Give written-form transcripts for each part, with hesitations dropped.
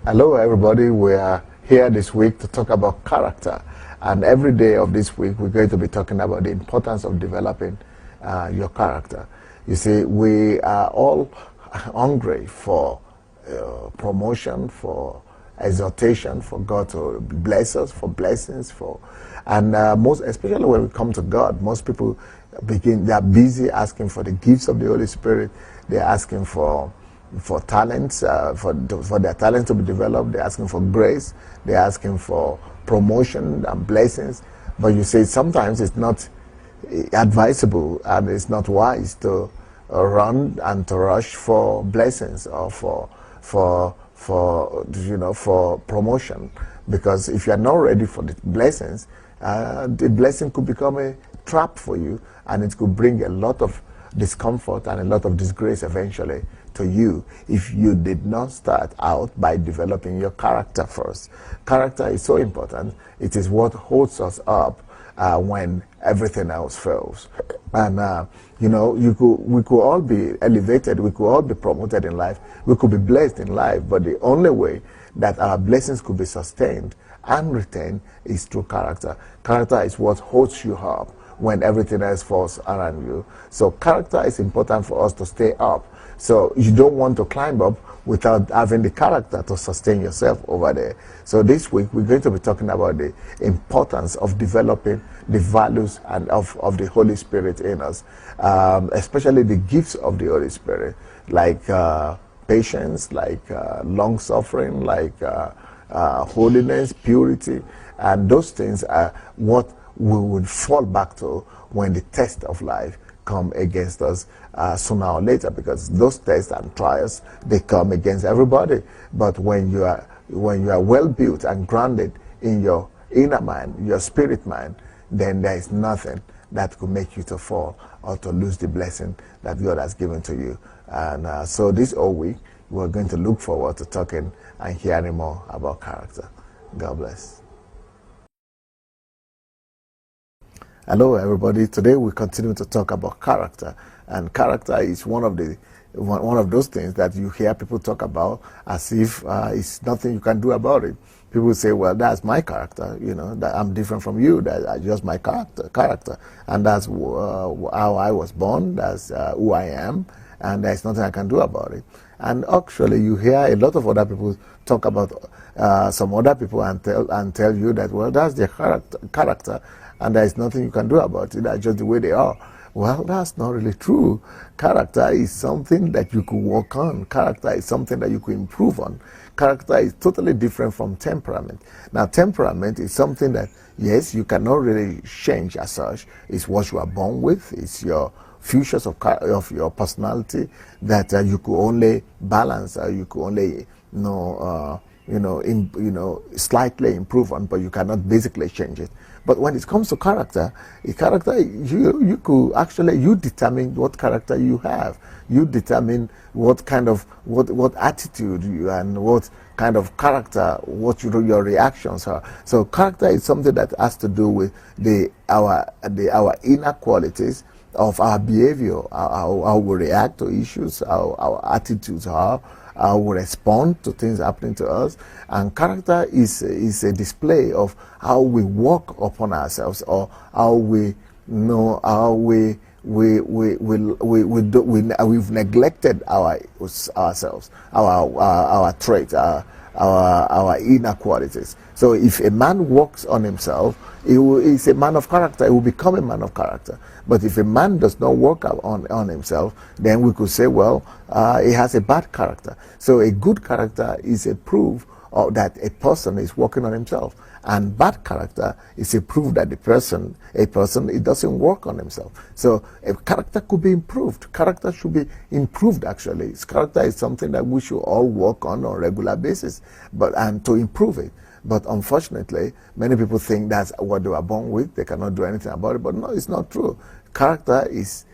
Hello, everybody. We are here this week to talk about character. And every day of this week, we're going to be talking about the importance of developing your character. You see, we are all hungry for promotion, for exhortation, for God to bless us, for blessings, and most especially when we come to God, most people they are busy asking for the gifts of the Holy Spirit. They're asking for talents, for their talents to be developed. They're asking for grace. They're asking for promotion and blessings. But you see, sometimes it's not advisable and it's not wise to run and to rush for blessings or for promotion, because if you are not ready for the blessings, the blessing could become a trap for you, and it could bring a lot of discomfort and a lot of disgrace eventually to you if you did not start out by developing your character first. Character is so important. It is what holds us up when everything else fails. And we could all be elevated, we could all be promoted in life, we could be blessed in life, but the only way that our blessings could be sustained and retained is through character. Character is what holds you up when everything else falls around you. So character is important for us to stay up. So you don't want to climb up without having the character to sustain yourself over there. So this week we're going to be talking about the importance of developing the values and of the Holy Spirit in us, especially the gifts of the Holy Spirit, like patience, like long-suffering, like holiness, purity, and those things are what we would fall back to when the test of life come against us sooner or later, because those tests and trials, they come against everybody. But when you are well built and grounded in your inner mind, your spirit mind, then there is nothing that could make you to fall or to lose the blessing that God has given to you. And so this whole week, we're going to look forward to talking and hearing more about character. God bless. Hello, everybody. Today we continue to talk about character, and character is one of those things that you hear people talk about as if it's nothing you can do about it. People say, "Well, that's my character. That I'm different from you. That's just my character, and that's how I was born. That's who I am, and there's nothing I can do about it." And actually, you hear a lot of other people talk about some other people and tell you that, well, that's their character. And there is nothing you can do about it. That's just the way they are. Well, that's not really true. Character is something that you could work on. Character is something that you could improve on. Character is totally different from temperament. Now, temperament is something that, yes, you cannot really change as such. It's what you are born with. It's your features of your personality that you could only balance, you could only slightly improve on, but you cannot basically change it. But when it comes to character, you could actually, you determine what character you have. You determine what kind of, what attitude you and what kind of character, what your reactions are. So character is something that has to do with our inner qualities of our behavior, how we react to issues, how our attitudes are, how we respond to things happening to us. And character is a display of how we walk upon ourselves, or how we've neglected ourselves, our traits, our inner qualities. So if a man works on himself, he's a man of character. He will become a man of character. But if a man does not work on himself, then we could say, well, he has a bad character. So a good character is a proof that a person is working on himself. And bad character is a proof that it doesn't work on himself. So a character could be improved. Character should be improved, actually. Character is something that we should all work on a regular basis, and to improve it. But unfortunately, many people think that's what they were born with. They cannot do anything about it. But no, it's not true. Character is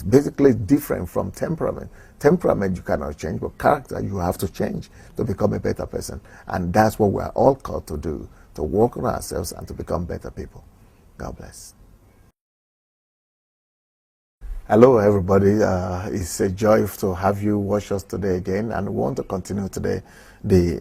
basically different from temperament. Temperament you cannot change, but character you have to change to become a better person. And that's what we're all called to do, to work on ourselves and to become better people. God bless. Hello, everybody. It's a joy to have you watch us today again, and we want to continue today the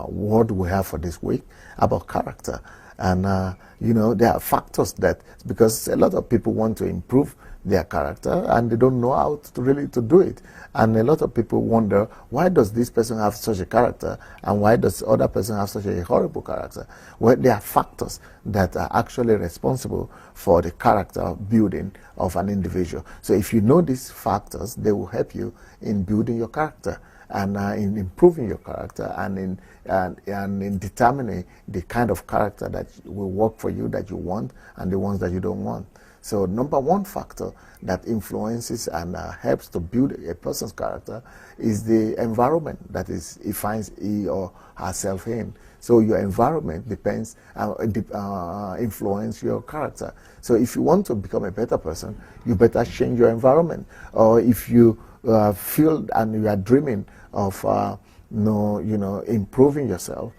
word we have for this week about character. And there are factors that, because a lot of people want to improve their character and they don't know how to really to do it. And a lot of people wonder, why does this person have such a character and why does other person have such a horrible character? Well, there are factors that are actually responsible for the character building of an individual. So if you know these factors, they will help you in building your character and in improving your character and in determining the kind of character that will work for you, that you want, and the ones that you don't want. So number one factor that influences and helps to build a person's character is the environment that he finds he or herself in. So your environment depends, influence your character. So if you want to become a better person, you better change your environment. Or if you feel and you are dreaming of improving yourself,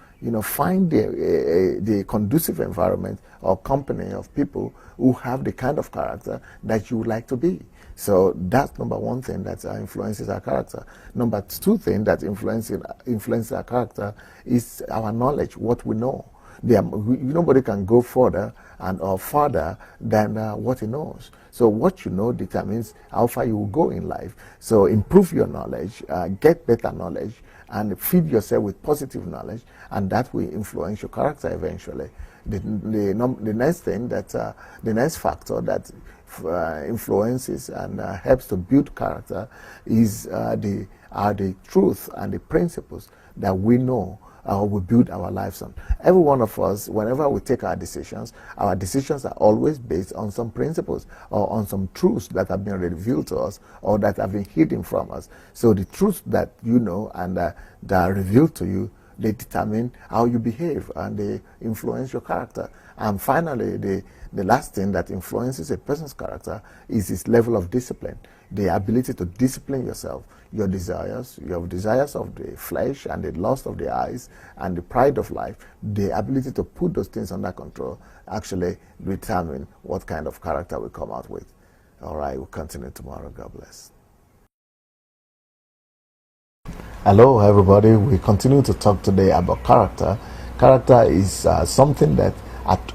find the conducive environment or company of people who have the kind of character that you would like to be. So that's number one thing that influences our character. Number two thing that influences our character is our knowledge, what we know. Nobody can go further or farther than what he knows. So what you know determines how far you will go in life. So improve your knowledge, get better knowledge, and feed yourself with positive knowledge, and that will influence your character eventually. The next thing the next factor that influences and helps to build character is the truth and the principles that we know we build our lives on. Every one of us, whenever we take our decisions are always based on some principles or on some truths that have been revealed to us or that have been hidden from us. So the truths that you know and that are revealed to you, they determine how you behave and they influence your character. And finally, the last thing that influences a person's character is his level of discipline, the ability to discipline yourself, your desires of the flesh and the lust of the eyes and the pride of life. The ability to put those things under control actually determine what kind of character we come out with. All right, we'll continue tomorrow. God bless. Hello, everybody. We continue to talk today about character. Character is something that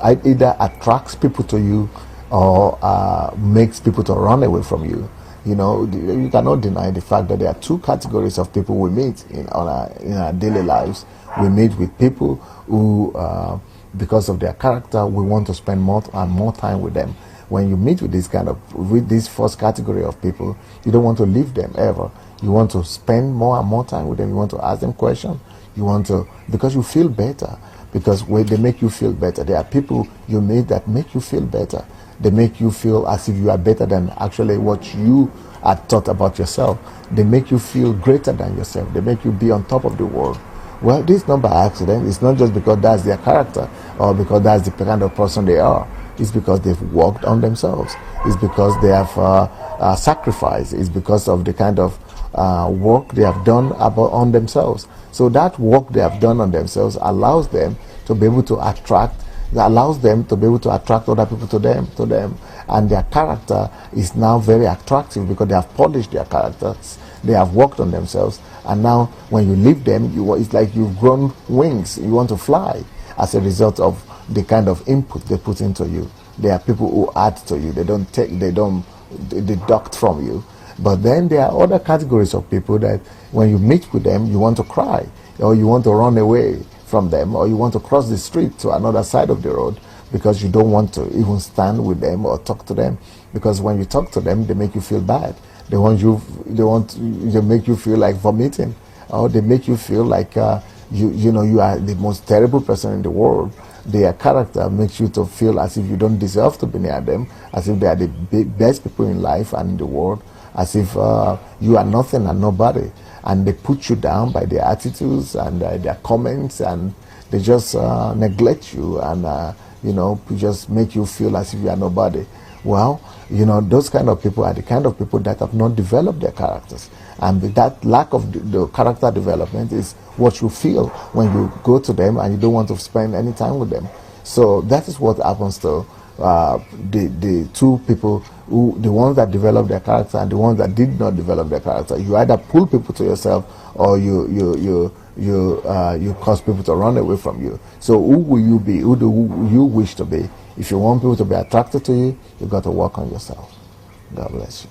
either attracts people to you or makes people to run away from you. You cannot deny the fact that there are two categories of people we meet in our daily lives. We meet with people who, because of their character, we want to spend more and more time with them. When you meet with this first category of people, you don't want to leave them ever. You want to spend more and more time with them. You want to ask them questions. Because you feel better. Because they make you feel better. There are people you meet that make you feel better. They make you feel as if you are better than actually what you had thought about yourself. They make you feel greater than yourself. They make you be on top of the world. Well, this is not by accident. It's not just because that's their character or because that's the kind of person they are. It's because they've worked on themselves. It's because they have sacrificed. It's because of the kind of work they have done on themselves. So that work they have done on themselves allows them to be able to attract other people to them, and their character is now very attractive because they have polished their characters, they have worked on themselves, and now when you leave them, it's like you've grown wings. You want to fly as a result of the kind of input they put into you. There are people who add to you. They don't deduct from you. But then there are other categories of people that when you meet with them, you want to cry, or you want to run away from them, or you want to cross the street to another side of the road because you don't want to even stand with them or talk to them. Because when you talk to them, they make you feel bad. They make you feel like vomiting, or they make you feel like you are the most terrible person in the world. Their character makes you to feel as if you don't deserve to be near them, as if they are the best people in life and in the world, as if you are nothing and nobody. And they put you down by their attitudes and their comments, and they just neglect you and just make you feel as if you are nobody. Well, those kind of people are the kind of people that have not developed their characters, and that lack of the character development is what you feel when you go to them and you don't want to spend any time with them. So that is what happens to the two people, who the ones that developed their character and the ones that did not develop their character. You either pull people to yourself, or you cause people to run away from you. So who will you be? Who do you wish to be? If you want people to be attracted to you, you've got to work on yourself. God bless you.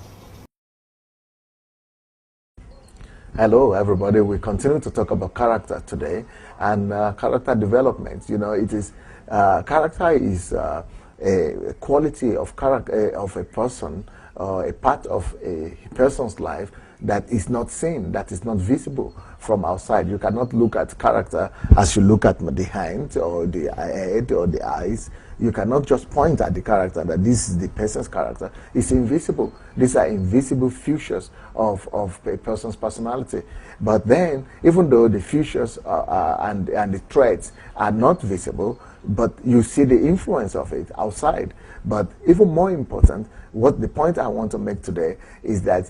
Hello, everybody. We continue to talk about character today, and character development. You know, it is character is a quality of character of a person, a part of a person's life that is not seen, that is not visible from outside. You cannot look at character as you look at the hand or the head or the eyes. You cannot just point at the character that this is the person's character. It's invisible. These are invisible features of a person's personality. But then, even though the features and the traits are not visible, but you see the influence of it outside. But even more important, what the point I want to make today is that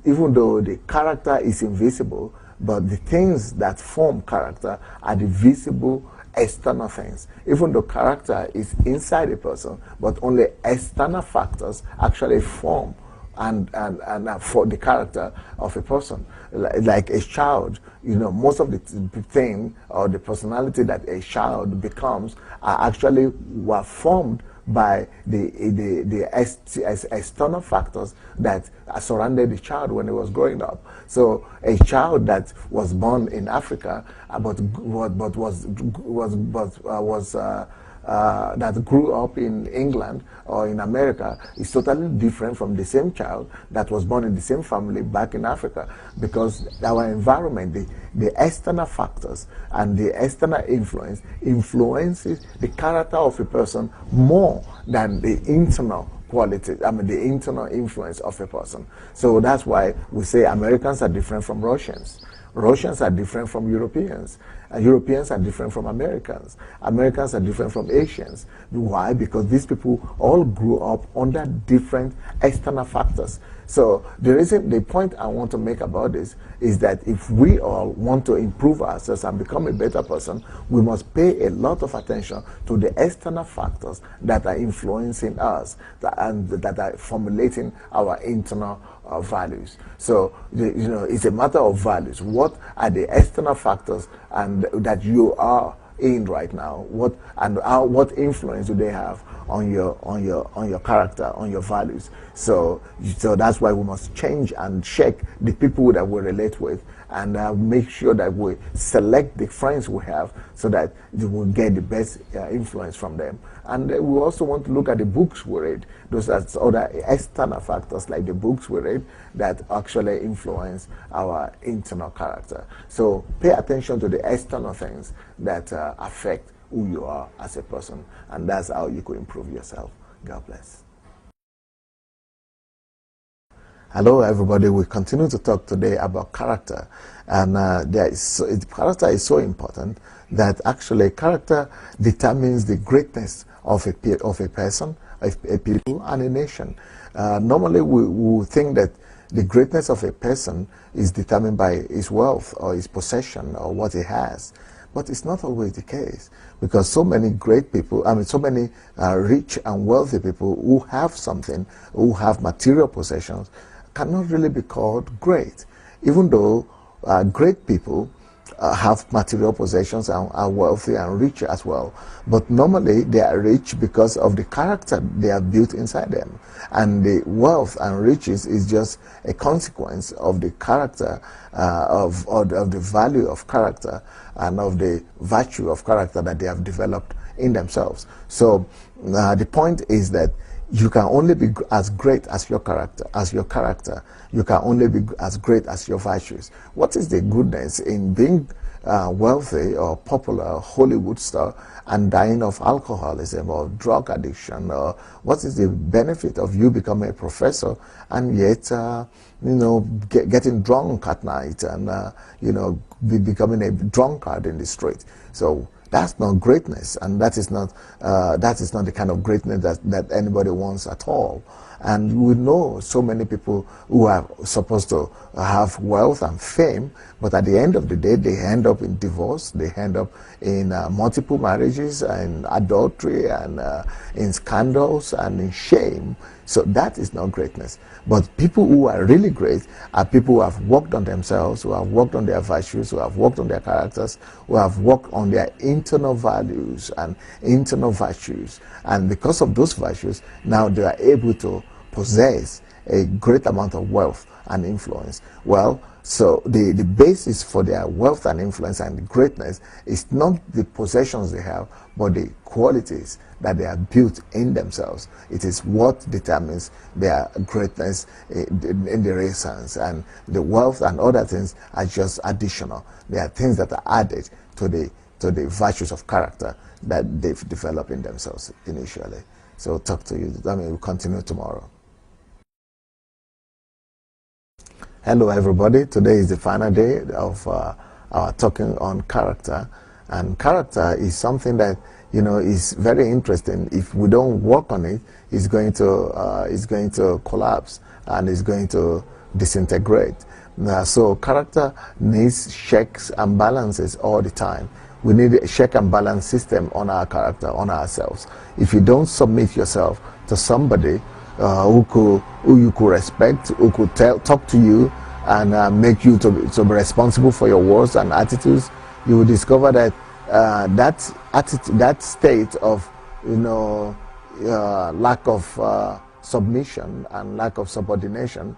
even though the character is invisible, but the things that form character are the visible external things. Even though character is inside a person, but only external factors actually form and for the character of a person. Like a child, you know, most of the thing or the personality that a child becomes are actually were formed by the external factors that surrounded the child when he was growing up. So a child that was born in Africa, but that grew up in England or in America is totally different from the same child that was born in the same family back in Africa, because our environment, the external factors and the external influences the character of a person more than the internal quality, the internal influence of a person. So that's why we say Americans are different from Russians. Russians are different from Europeans. Europeans are different from Americans. Americans are different from Asians. Why? Because these people all grew up under different external factors. So the point I want to make about this is that if we all want to improve ourselves and become a better person, we must pay a lot of attention to the external factors that are influencing us and that are formulating our internal values. So it's a matter of values. What are the external factors and that you are in right now? What influence do they have on your character, on your values? So that's why we must change and check the people that we relate with, and make sure that we select the friends we have so that we will get the best influence from them. And we also want to look at the books we read. Those are other external factors like the books we read that actually influence our internal character. So pay attention to the external things that affect who you are as a person, and that's how you could improve yourself. God bless. Hello, everybody. We continue to talk today about character, and character is so important that actually character determines the greatness of a person, a people, and a nation. Normally, we think that the greatness of a person is determined by his wealth or his possession or what he has. But it's not always the case, because so many great people, so many rich and wealthy people who have something, who have material possessions, cannot really be called great, even though great people have material possessions and are wealthy and rich as well. But normally they are rich because of the character they have built inside them. And the wealth and riches is just a consequence of the character, of the value of character and of the virtue of character that they have developed in themselves. So the point is that you can only be as great as your character. You can only be as great as your virtues. What is the goodness in being wealthy or popular Hollywood star and dying of alcoholism or drug addiction? Or what is the benefit of you becoming a professor and yet getting drunk at night and becoming a drunkard in the street? So that's not greatness, and that is not the kind of greatness that anybody wants at all. And we know so many people who are supposed to have wealth and fame, but at the end of the day, they end up in divorce, they end up in multiple marriages and adultery and in scandals and in shame. So that is not greatness. But people who are really great are people who have worked on themselves, who have worked on their virtues, who have worked on their characters, who have worked on their internal values and internal virtues. And because of those virtues, now they are able to possess a great amount of wealth and influence. Well, so the basis for their wealth and influence and greatness is not the possessions they have, but the qualities that they have built in themselves. It is what determines their greatness in the real sense. And the wealth and other things are just additional. They are things that are added to the virtues of character that they've developed in themselves initially. So talk to you. I mean, we'll continue tomorrow. Hello everybody, today is the final day of our talking on character, and character is something that, you know, is very interesting. If we don't work on it, it's going to collapse and it's going to disintegrate. So character needs checks and balances all the time. We need a check and balance system on our character, on ourselves. If you don't submit yourself to somebody who you could respect, who could talk to you and make you to be responsible for your words and attitudes, you will discover that that state of, you know, lack of submission and lack of subordination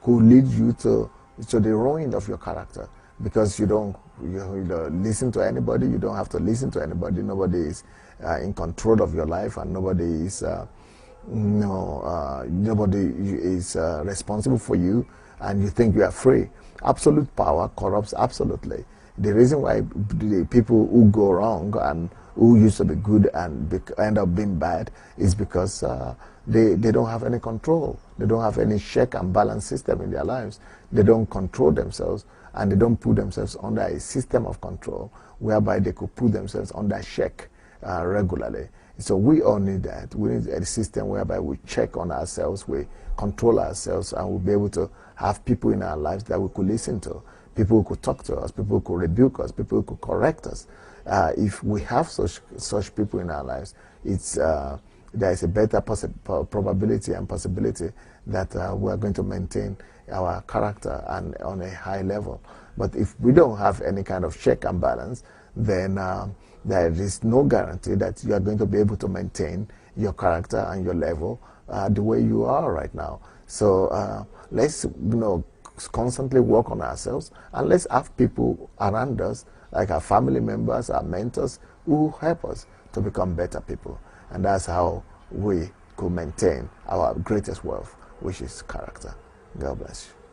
could lead you to the ruin of your character, because you don't listen to anybody. You don't have to listen to anybody. Nobody is in control of your life, and nobody is nobody is responsible for you, and you think you are free. Absolute power corrupts absolutely. The reason why the people who go wrong and who used to be good and end up being bad is because they don't have any control. They don't have any check and balance system in their lives. They don't control themselves, and they don't put themselves under a system of control whereby they could put themselves under check regularly. So we all need that. We need a system whereby we check on ourselves, we control ourselves, and we'll be able to have people in our lives that we could listen to, people who could talk to us, people who could rebuke us, people who could correct us. If we have such people in our lives, there is a better probability and possibility that we are going to maintain our character and on a high level. But if we don't have any kind of check and balance, then there is no guarantee that you are going to be able to maintain your character and your level the way you are right now. So let's constantly work on ourselves, and let's have people around us, like our family members, our mentors, who help us to become better people. And that's how we could maintain our greatest wealth, which is character. God bless you.